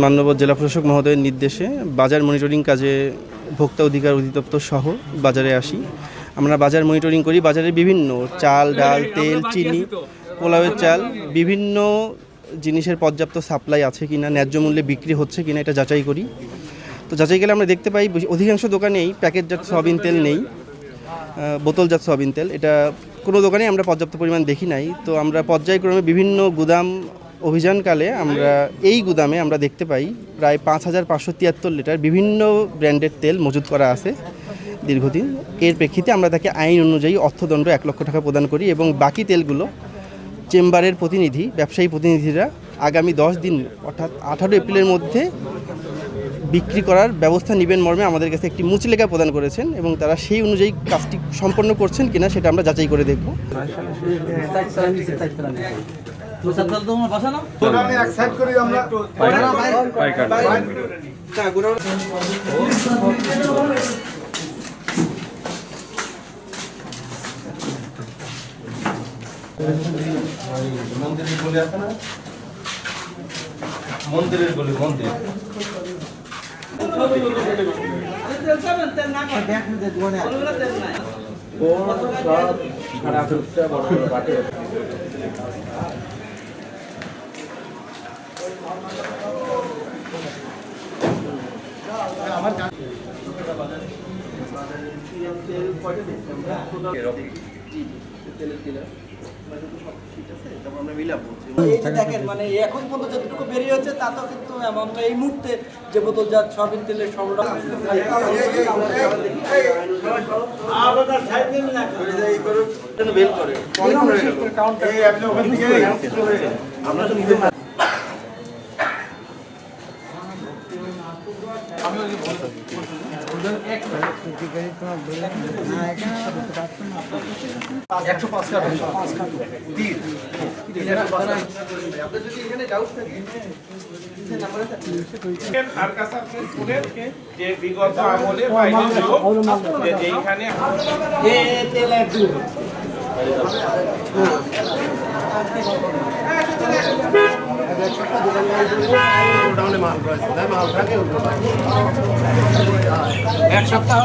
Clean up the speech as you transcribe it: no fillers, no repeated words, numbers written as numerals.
মান্যবর জেলা প্রশাসক মহোদয়ের নির্দেশে বাজার মনিটরিং কাজে ভোক্তা অধিকার অধিদপ্তর সহ বাজারে আসি। আমরা বাজার মনিটরিং করি, বাজারের বিভিন্ন চাল, ডাল, তেল, চিনি, পোলাওয়ের চাল, বিভিন্ন জিনিসের পর্যাপ্ত সাপ্লাই আছে কিনা, ন্যায্য মূল্যে বিক্রি হচ্ছে কিনা এটা যাচাই করি। তো যাচাই গেলে আমরা দেখতে পাই অধিকাংশ দোকানেই প্যাকেটজাত সয়াবিন তেল নেই, বোতলজাত সয়াবিন তেল এটা কোনো দোকানেই আমরা পর্যাপ্ত পরিমাণ দেখি নাই। তো আমরা পর্যায়ক্রমে বিভিন্ন গুদাম অভিযানকালে এই গুদামে আমরা দেখতে পাই প্রায় 5,573 লিটার বিভিন্ন ব্র্যান্ডের তেল মজুত করা আছে দীর্ঘদিন। এর প্রেক্ষিতে আমরা তাকে আইন অনুযায়ী অর্থদণ্ড 1 লক্ষ টাকা প্রদান করি এবং বাকি তেলগুলো চেম্বারের ব্যবসায়ী প্রতিনিধিরা আগামী 10 দিন অর্থাৎ 18 এপ্রিলের মধ্যে বিক্রি করার ব্যবস্থা নেবেন মর্মে আমাদের কাছে একটি মুচলেখা প্রদান করেছেন এবং তারা সেই অনুযায়ী কাজটি সম্পন্ন করছেন কিনা সেটা আমরা যাচাই করে দেখব। মন্দিরের গলি মন্দির দেখেন মানে এখন পর্যন্ত যতটুকু বেরিয়ে হচ্ছে তা তো কিন্তু আমরা এই মুহূর্তে যে বোতলজাত সয়াবিন তেলের বিগত আমলে এক সপ্তাহ